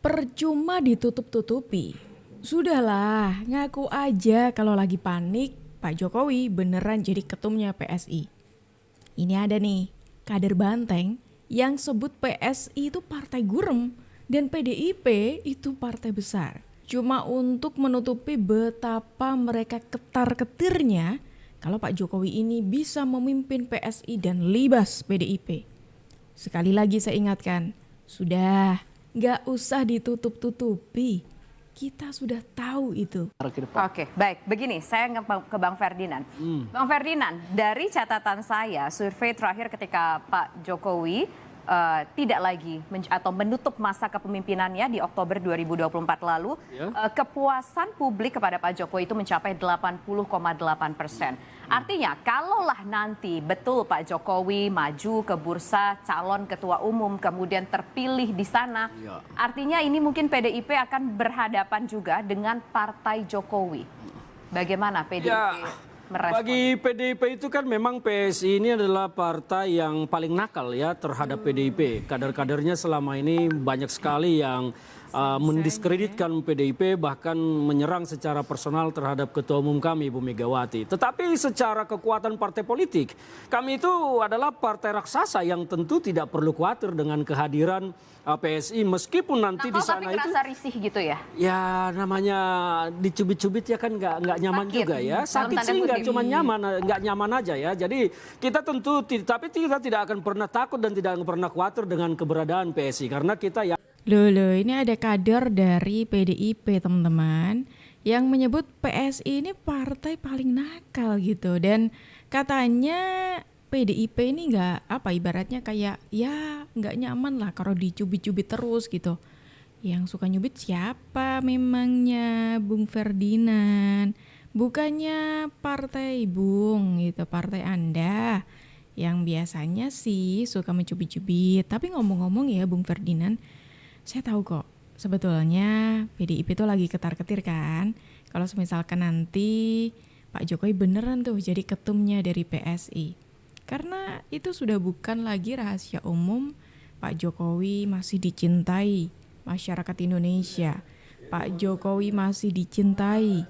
Percuma ditutup-tutupi. Sudahlah, ngaku aja kalau lagi panik, Pak Jokowi beneran jadi ketumnya PSI. Ini ada nih, kader banteng yang sebut PSI itu partai gurem dan PDIP itu partai besar. Cuma untuk menutupi betapa mereka ketar-ketirnya kalau Pak Jokowi ini bisa memimpin PSI dan libas PDIP. Sekali lagi saya ingatkan, sudah, gak usah ditutup-tutupi. Kita sudah tahu itu. Oke, baik. Begini, saya ke Bang Ferdinand. Bang Ferdinand, dari catatan saya, survei terakhir ketika Pak Jokowi tidak lagi atau menutup masa kepemimpinannya di Oktober 2024 lalu, kepuasan publik kepada Pak Jokowi itu mencapai 80,8%. Artinya, kalaulah nanti betul Pak Jokowi maju ke bursa calon ketua umum, kemudian terpilih di sana, artinya ini mungkin PDIP akan berhadapan juga dengan Partai Jokowi. Bagaimana PDIP merespon? Bagi PDIP itu kan memang PSI ini adalah partai yang paling nakal ya terhadap PDIP. Kader-kadernya selama ini banyak sekali yang mendiskreditkan PDIP, bahkan menyerang secara personal terhadap Ketua Umum kami Ibu Megawati. Tetapi secara kekuatan partai politik, kami itu adalah partai raksasa yang tentu tidak perlu khawatir dengan kehadiran PSI meskipun nanti di sana itu risih gitu ya? Ya namanya dicubit-cubit ya kan nggak nyaman juga ya. Sakit sih nggak cuma nyaman, nggak nyaman aja ya. Jadi kita tentu tapi kita tidak akan pernah takut dan tidak akan pernah khawatir dengan keberadaan PSI karena kita ya. Loh, ini ada kader dari PDIP teman-teman yang menyebut PSI ini partai paling nakal gitu. Dan katanya PDIP ini ibaratnya kayak ya nggak nyaman lah kalau dicubit-cubit terus gitu. Yang suka nyubit siapa memangnya Bung Ferdinand? Bukannya partai Bung gitu, partai Anda yang biasanya sih suka mencubit-cubit. Tapi ngomong-ngomong ya Bung Ferdinand, saya tahu kok sebetulnya PDIP itu lagi ketar-ketir kan. Kalau misalkan nanti Pak Jokowi beneran tuh jadi ketumnya dari PSI. Karena itu sudah bukan lagi rahasia umum, Pak Jokowi masih dicintai masyarakat Indonesia. Pak Jokowi masih dicintai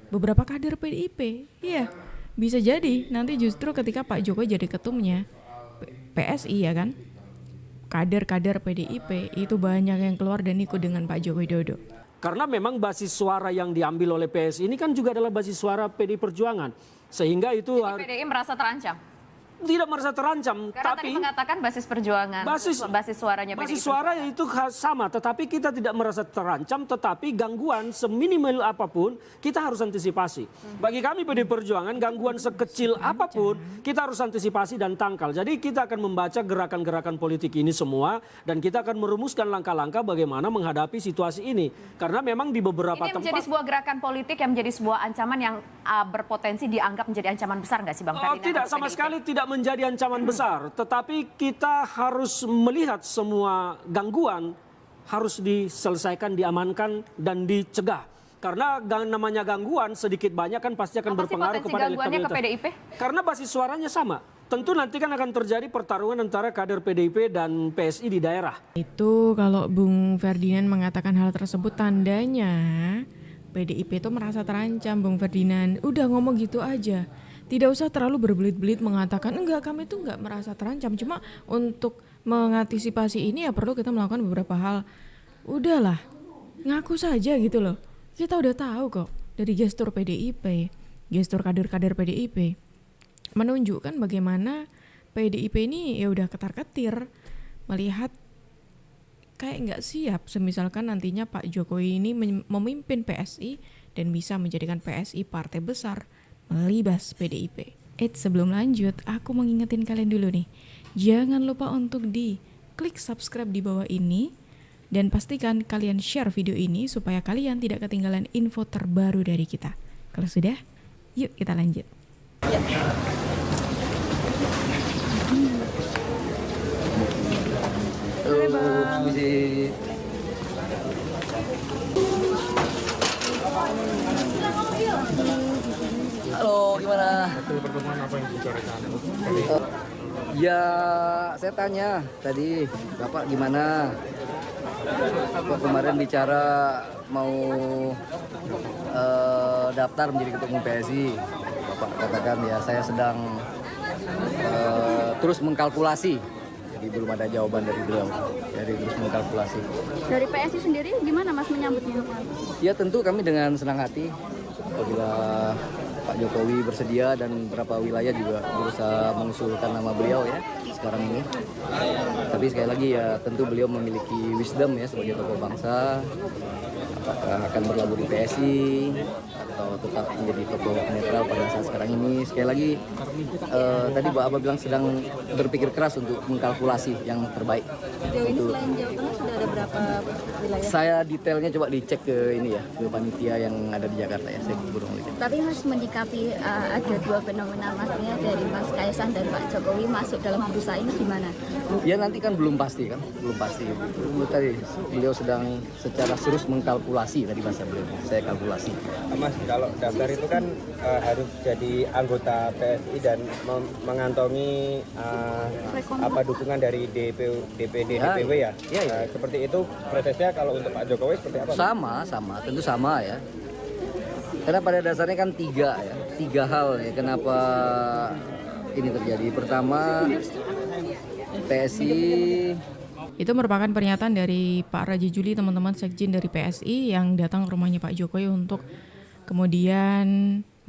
beberapa kader PDIP. Iya, bisa jadi nanti justru ketika Pak Jokowi jadi ketumnya PSI ya kan, kader-kader PDIP itu banyak yang keluar dan ikut dengan Pak Joko Widodo. Karena memang basis suara yang diambil oleh PSI ini kan juga adalah basis suara PDI Perjuangan. Sehingga itu jadi PDI merasa terancam? Tidak merasa terancam, karena tapi tadi mengatakan basis perjuangan, basis suaranya PDI. Basis suara itu sama, tetapi kita tidak merasa terancam, tetapi gangguan seminimal apapun kita harus antisipasi. Bagi kami PDI Perjuangan, gangguan sekecil apapun kita harus antisipasi dan tangkal. Jadi kita akan membaca gerakan-gerakan politik ini semua dan kita akan merumuskan langkah-langkah bagaimana menghadapi situasi ini. Karena memang di beberapa tempat menjadi sebuah gerakan politik yang menjadi sebuah ancaman yang berpotensi dianggap menjadi ancaman besar nggak sih Bang Ferdinand? Tidak sama sekali tidak menjadi ancaman besar, tetapi kita harus melihat semua gangguan harus diselesaikan, diamankan dan dicegah. Karena namanya gangguan sedikit banyak kan pasti akan berpengaruh kepada elektabilitas. Ke PDIP? Karena basis suaranya sama. Tentu nanti kan akan terjadi pertarungan antara kader PDIP dan PSI di daerah. Itu kalau Bung Ferdinand mengatakan hal tersebut tandanya PDIP itu merasa terancam Bung Ferdinand. Udah ngomong gitu aja. Tidak usah terlalu berbelit-belit mengatakan enggak, kami itu enggak merasa terancam. Cuma untuk mengantisipasi ini ya perlu kita melakukan beberapa hal. Udahlah, ngaku saja gitu loh. Kita udah tahu kok dari gestur PDIP, gestur kader-kader PDIP menunjukkan bagaimana PDIP ini ya udah ketar-ketir melihat kayak nggak siap semisalkan nantinya Pak Jokowi ini memimpin PSI dan bisa menjadikan PSI partai besar melibas PDIP. Sebelum lanjut, aku mau ngingetin kalian dulu nih. Jangan lupa untuk klik subscribe di bawah ini dan pastikan kalian share video ini supaya kalian tidak ketinggalan info terbaru dari kita. Kalau sudah, yuk kita lanjut. Halo, gimana? Hasil pertemuan apa yang dibicarakan? Ya, saya tanya tadi, Bapak gimana? Kok kemarin bicara mau daftar menjadi ketua umum PSI, Bapak katakan ya saya sedang terus mengkalkulasi. Jadi belum ada jawaban dari beliau. Jadi terus mengkalkulasi. Dari PSI sendiri gimana Mas menyambutnya? Ya tentu kami dengan senang hati apabila Pak Jokowi bersedia dan beberapa wilayah juga berusaha mengusulkan nama beliau ya sekarang ini. Tapi sekali lagi ya tentu beliau memiliki wisdom ya sebagai tokoh bangsa. Apakah akan berlabuh di PSI atau tetap menjadi tokoh netral pada saat sekarang ini. Sekali lagi tadi Pak Abah bilang sedang berpikir keras untuk mengkalkulasi yang terbaik. Sejauh ini selain Jawa Tengah sudah ada berapa wilayah? Saya detailnya coba dicek ke ini ya, ke panitia yang ada di Jakarta ya, saya belum lihat. Tapi Mas menyikapi ada dua fenomena maksudnya dari Mas Kaisang dan Pak Jokowi masuk dalam bursa ini gimana? Ya nanti kan belum pasti kan, belum pasti. Tadi beliau sedang secara serius mengkalkulasi tadi bahasa beliau. Saya kalkulasi. Mas, kalau daftar itu kan harus jadi anggota PSI dan mengantongi dukungan dari DPD, DPW ya. Ya. Seperti itu prosesnya kalau untuk Pak Jokowi seperti apa? Sama, tentu sama ya. Karena pada dasarnya kan tiga hal ya. Kenapa ini terjadi? Pertama, PSI. Itu merupakan pernyataan dari Pak Raji Juli, teman-teman sekjen dari PSI yang datang ke rumahnya Pak Jokowi untuk kemudian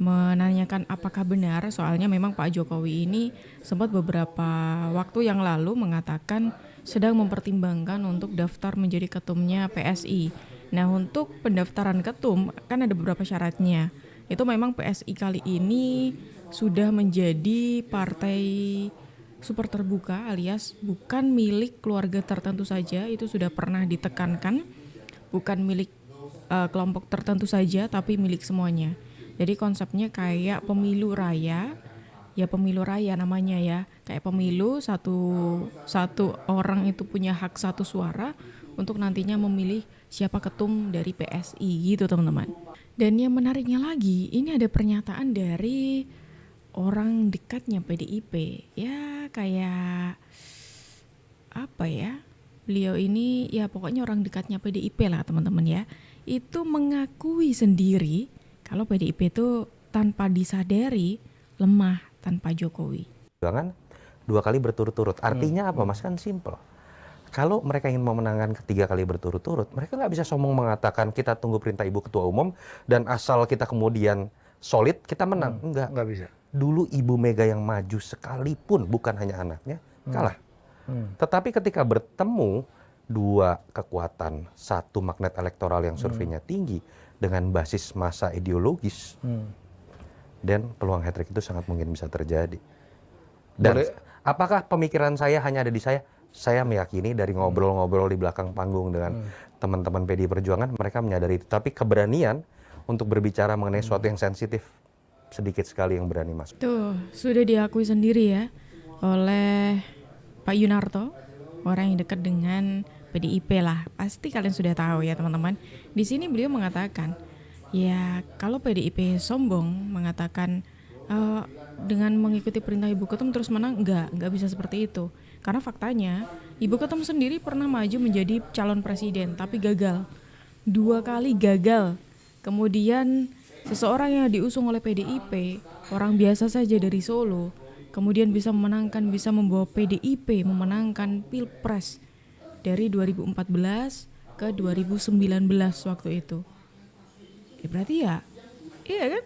menanyakan apakah benar, soalnya memang Pak Jokowi ini sempat beberapa waktu yang lalu mengatakan sedang mempertimbangkan untuk daftar menjadi ketumnya PSI. Nah, untuk pendaftaran ketum kan ada beberapa syaratnya. Itu memang PSI kali ini sudah menjadi partai super terbuka alias bukan milik keluarga tertentu saja, itu sudah pernah ditekankan, bukan milik kelompok tertentu saja tapi milik semuanya. Jadi konsepnya kayak pemilu raya, ya pemilu raya namanya ya, kayak pemilu satu orang itu punya hak satu suara untuk nantinya memilih siapa ketum dari PSI gitu teman-teman. Dan yang menariknya lagi, ini ada pernyataan dari orang dekatnya PDIP, ya kayak apa ya, beliau ini ya pokoknya orang dekatnya PDIP lah teman-teman ya, itu mengakui sendiri kalau PDIP itu tanpa disadari lemah tanpa Jokowi. Jangan 2 kali berturut-turut. Artinya apa Mas? Kan simple. Kalau mereka ingin memenangkan ketiga kali berturut-turut, mereka nggak bisa sombong mengatakan kita tunggu perintah Ibu Ketua Umum dan asal kita kemudian solid kita menang. Nggak bisa. Dulu Ibu Mega yang maju sekalipun, bukan hanya anaknya, kalah. Tetapi ketika bertemu dua kekuatan, satu magnet elektoral yang surveinya tinggi dengan basis massa ideologis, dan peluang hat-trick itu sangat mungkin bisa terjadi. Dan apakah pemikiran saya hanya ada di saya? Saya meyakini dari ngobrol-ngobrol di belakang panggung dengan teman-teman PDI Perjuangan, mereka menyadari itu. Tapi keberanian untuk berbicara mengenai sesuatu yang sensitif, sedikit sekali yang berani masuk. Tuh, sudah diakui sendiri ya oleh Pak Yunarto, orang yang dekat dengan PDIP lah. Pasti kalian sudah tahu ya teman-teman. Di sini beliau mengatakan, ya kalau PDIP sombong mengatakan dengan mengikuti perintah Ibu Ketum terus menang, enggak bisa seperti itu. Karena faktanya Ibu Ketum sendiri pernah maju menjadi calon presiden tapi gagal. 2 kali gagal. Kemudian seseorang yang diusung oleh PDIP, orang biasa saja dari Solo, kemudian bisa memenangkan, bisa membawa PDIP memenangkan Pilpres dari 2014 ke 2019 waktu itu. Ya berarti ya, iya kan?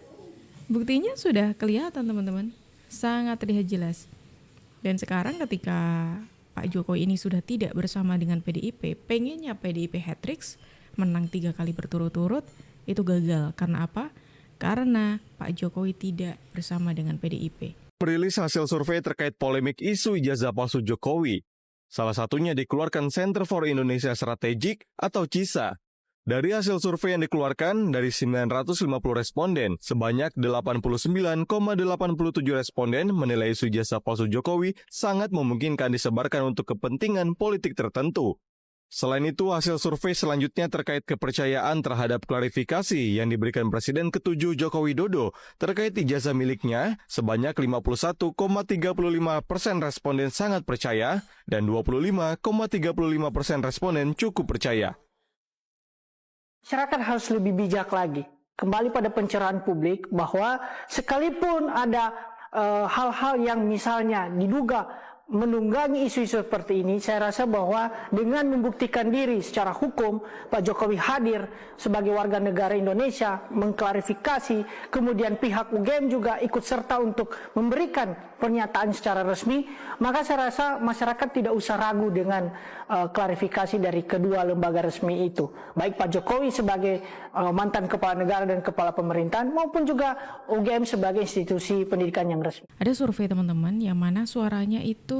Buktinya sudah kelihatan teman-teman, sangat terlihat jelas. Dan sekarang ketika Pak Jokowi ini sudah tidak bersama dengan PDIP, pengennya PDIP hat-trick, menang 3 kali berturut-turut, itu gagal. Karena apa? Karena Pak Jokowi tidak bersama dengan PDIP. Merilis hasil survei terkait polemik isu ijazah palsu Jokowi. Salah satunya dikeluarkan Center for Indonesia Strategic atau CISA. Dari hasil survei yang dikeluarkan, dari 950 responden, sebanyak 89,87 responden menilai isu ijazah palsu Jokowi sangat memungkinkan disebarkan untuk kepentingan politik tertentu. Selain itu, hasil survei selanjutnya terkait kepercayaan terhadap klarifikasi yang diberikan Presiden ke-7 Joko Widodo terkait ijazah miliknya, sebanyak 51,35% responden sangat percaya dan 25,35% responden cukup percaya. Masyarakat harus lebih bijak lagi. Kembali pada pencerahan publik bahwa sekalipun ada hal-hal yang misalnya diduga menunggangi isu-isu seperti ini, saya rasa bahwa dengan membuktikan diri secara hukum, Pak Jokowi hadir sebagai warga negara Indonesia, mengklarifikasi, kemudian pihak UGM juga ikut serta untuk memberikan pernyataan secara resmi, maka saya rasa masyarakat tidak usah ragu dengan klarifikasi dari kedua lembaga resmi itu. Baik Pak Jokowi sebagai mantan kepala negara dan kepala pemerintahan, maupun juga UGM sebagai institusi pendidikan yang resmi. Ada survei teman-teman yang mana suaranya itu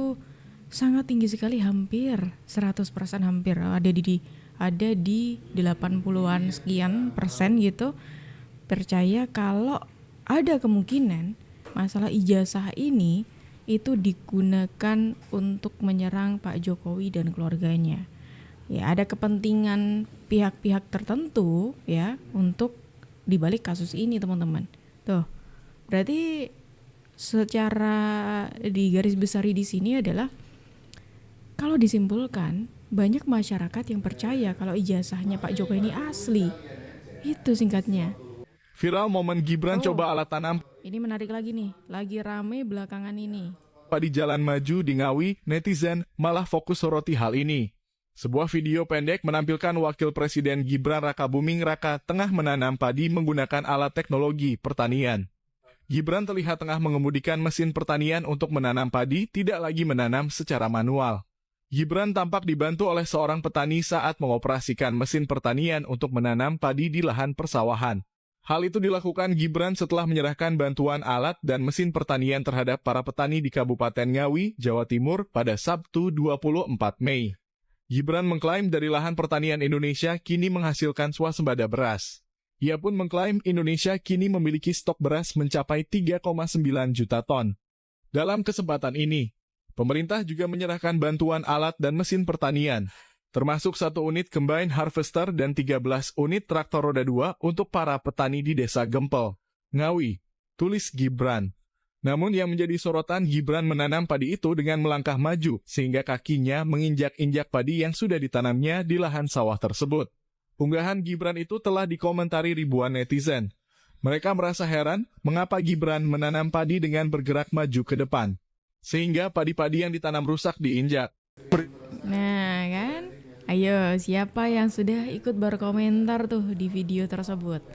sangat tinggi sekali, hampir 100% hampir ada di 80-an sekian persen gitu, percaya kalau ada kemungkinan masalah ijazah ini itu digunakan untuk menyerang Pak Jokowi dan keluarganya. Ya, ada kepentingan pihak-pihak tertentu ya untuk dibalik kasus ini, teman-teman. Tuh. Berarti secara di garis besar di sini adalah kalau disimpulkan banyak masyarakat yang percaya kalau ijazahnya Pak Jokowi ini asli. Itu singkatnya. Viral momen Gibran coba alat tanam. Ini menarik lagi nih, lagi rame belakangan ini. Di Jalan Maju di Ngawi, netizen malah fokus soroti hal ini. Sebuah video pendek menampilkan Wakil Presiden Gibran Rakabuming Raka tengah menanam padi menggunakan alat teknologi pertanian. Gibran terlihat tengah mengemudikan mesin pertanian untuk menanam padi, tidak lagi menanam secara manual. Gibran tampak dibantu oleh seorang petani saat mengoperasikan mesin pertanian untuk menanam padi di lahan persawahan. Hal itu dilakukan Gibran setelah menyerahkan bantuan alat dan mesin pertanian terhadap para petani di Kabupaten Ngawi, Jawa Timur pada Sabtu 24 Mei. Gibran mengklaim dari lahan pertanian Indonesia kini menghasilkan swasembada beras. Ia pun mengklaim Indonesia kini memiliki stok beras mencapai 3,9 juta ton. Dalam kesempatan ini, pemerintah juga menyerahkan bantuan alat dan mesin pertanian, termasuk 1 unit combine harvester dan 13 unit traktor roda 2 untuk para petani di Desa Gempel, Ngawi, tulis Gibran. Namun yang menjadi sorotan, Gibran menanam padi itu dengan melangkah maju sehingga kakinya menginjak-injak padi yang sudah ditanamnya di lahan sawah tersebut. Unggahan Gibran itu telah dikomentari ribuan netizen. Mereka merasa heran mengapa Gibran menanam padi dengan bergerak maju ke depan, sehingga padi-padi yang ditanam rusak diinjak. Nah kan, ayo siapa yang sudah ikut berkomentar tuh di video tersebut?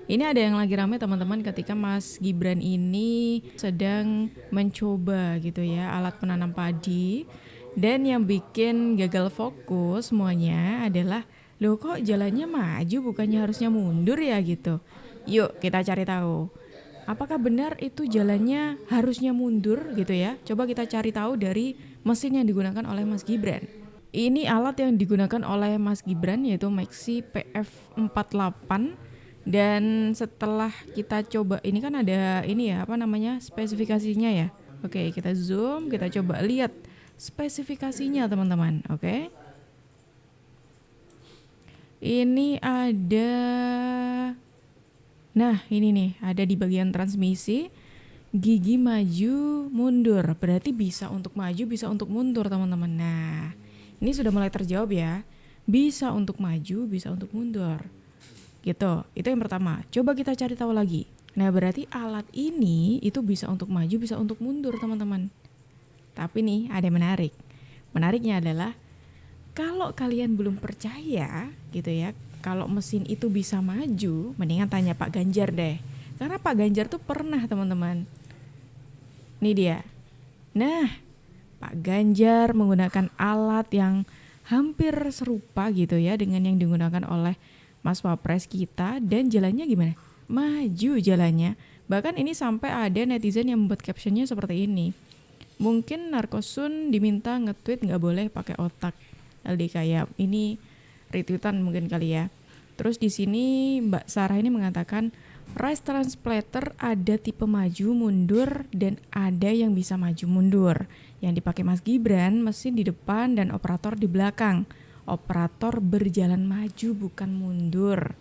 Ini ada yang lagi rame teman-teman ketika Mas Gibran ini sedang mencoba gitu ya alat penanam padi, dan yang bikin gagal fokus semuanya adalah loh kok jalannya maju bukannya harusnya mundur ya gitu. Yuk kita cari tahu. Apakah benar itu jalannya harusnya mundur gitu ya? Coba kita cari tahu dari mesin yang digunakan oleh Mas Gibran. Ini alat yang digunakan oleh Mas Gibran yaitu Maxi PF48. Dan setelah kita coba, ini kan ada ini ya, apa namanya, spesifikasinya ya. Oke, kita zoom, kita coba lihat spesifikasinya teman-teman. Oke. Ini ada, nah ini nih, ada di bagian transmisi, gigi maju mundur, berarti bisa untuk maju, bisa untuk mundur teman-teman. Nah, ini sudah mulai terjawab ya, bisa untuk maju, bisa untuk mundur. Gitu, itu yang pertama. Coba kita cari tahu lagi. Nah, berarti alat ini itu bisa untuk maju, bisa untuk mundur teman-teman. Tapi nih, ada yang menarik. Menariknya adalah, kalau kalian belum percaya gitu ya, kalau mesin itu bisa maju, mendingan tanya Pak Ganjar deh. Karena Pak Ganjar tuh pernah teman-teman. Nih dia. Nah, Pak Ganjar menggunakan alat yang hampir serupa gitu ya dengan yang digunakan oleh Mas Wapres kita, dan jalannya gimana? Maju jalannya. Bahkan ini sampai ada netizen yang membuat captionnya seperti ini. Mungkin Narkosun diminta nge-tweet nggak boleh pakai otak. LD kayak ini retweetan mungkin kali ya. Terus di sini Mbak Sarah ini mengatakan rice transplanter ada tipe maju mundur dan ada yang bisa maju mundur. Yang dipakai Mas Gibran mesin di depan dan operator di belakang. operator berjalan maju bukan mundur.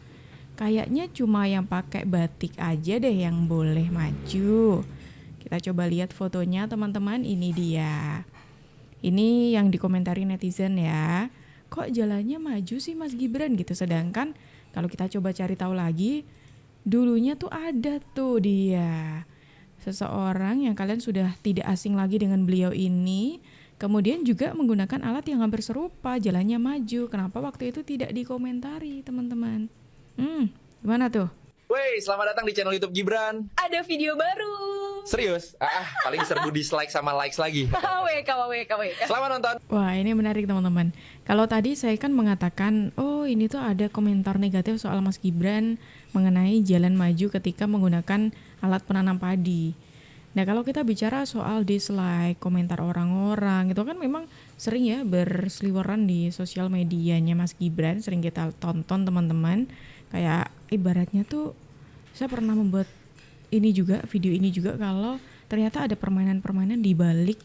Kayaknya cuma yang pakai batik aja deh yang boleh maju. Kita coba lihat fotonya teman-teman, ini dia. Ini yang dikomentari netizen ya. Kok jalannya maju sih Mas Gibran gitu, sedangkan kalau kita coba cari tahu lagi, dulunya tuh ada tuh dia. Seseorang yang kalian sudah tidak asing lagi dengan beliau ini, kemudian juga menggunakan alat yang hampir serupa, jalannya maju. Kenapa waktu itu tidak dikomentari teman-teman? Gimana tuh? Wey, selamat datang di channel YouTube Gibran. Ada video baru. Serius? Paling serbu dislike sama likes lagi. WK. Selamat nonton. Wah, ini menarik teman-teman. Kalau tadi saya kan mengatakan, oh ini tuh ada komentar negatif soal Mas Gibran mengenai jalan maju ketika menggunakan alat penanam padi. Nah, kalau kita bicara soal dislike, komentar orang-orang, itu kan memang sering ya berseliweran di sosial medianya Mas Gibran, sering kita tonton teman-teman. Kayak ibaratnya tuh saya pernah membuat video ini juga kalau ternyata ada permainan-permainan di balik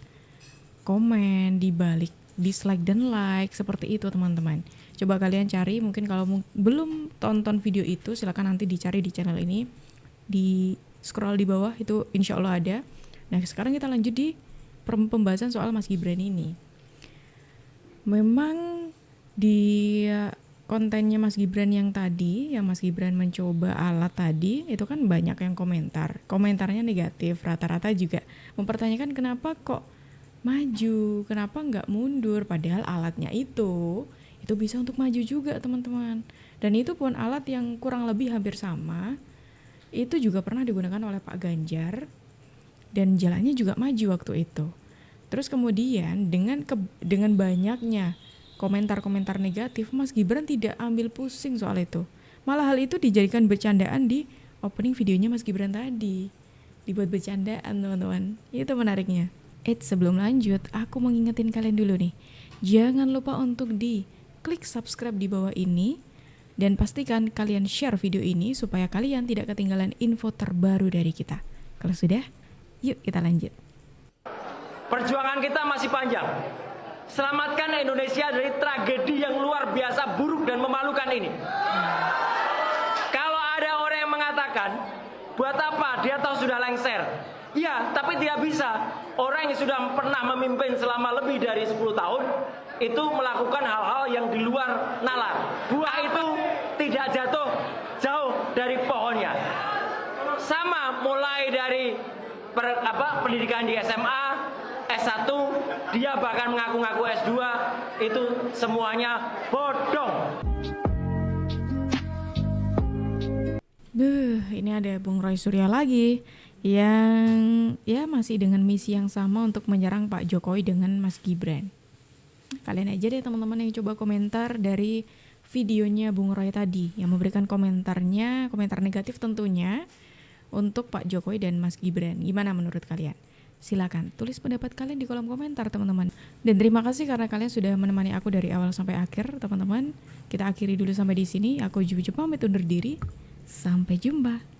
komen, di balik dislike dan like, seperti itu teman-teman. Coba kalian cari, mungkin kalau belum tonton video itu silakan nanti dicari di channel ini, di scroll di bawah itu insya Allah ada. Nah sekarang kita lanjut di pembahasan soal Mas Gibran ini. Memang di kontennya Mas Gibran yang tadi, yang Mas Gibran mencoba alat tadi, itu kan banyak yang komentarnya negatif, rata-rata juga mempertanyakan kenapa kok maju, kenapa nggak mundur, padahal alatnya itu bisa untuk maju juga teman-teman. Dan itu pun alat yang kurang lebih hampir sama, itu juga pernah digunakan oleh Pak Ganjar, dan jalannya juga maju waktu itu. Terus kemudian dengan banyaknya komentar-komentar negatif, Mas Gibran tidak ambil pusing soal itu. Malah hal itu dijadikan bercandaan di opening videonya Mas Gibran tadi. Dibuat bercandaan teman-teman. Itu menariknya. Sebelum lanjut, aku mau ngingetin kalian dulu nih. Jangan lupa untuk klik subscribe di bawah ini. Dan pastikan kalian share video ini supaya kalian tidak ketinggalan info terbaru dari kita. Kalau sudah, yuk kita lanjut. Perjuangan kita masih panjang. Selamatkan Indonesia dari tragedi yang luar biasa buruk dan memalukan ini. Kalau ada orang yang mengatakan, buat apa dia tahu sudah lengser? Ya, tapi tidak bisa. Orang yang sudah pernah memimpin selama lebih dari 10 tahun itu melakukan hal-hal yang di luar nalar. Buah itu tidak jatuh jauh dari pohonnya. Sama mulai dari pendidikan di SMA, S1, dia bahkan mengaku-ngaku S2, itu semuanya bodong. Ini ada Bung Roy Surya lagi yang ya masih dengan misi yang sama untuk menyerang Pak Jokowi dengan Mas Gibran. Kalian aja deh teman-teman yang coba komentar dari videonya Bung Roy tadi, yang memberikan komentar negatif tentunya untuk Pak Jokowi dan Mas Gibran. Gimana menurut kalian? Silakan tulis pendapat kalian di kolom komentar teman-teman. Dan terima kasih karena kalian sudah menemani aku dari awal sampai akhir teman-teman. Kita akhiri dulu sampai di sini. Aku Juju pamit undur diri. Sampai jumpa.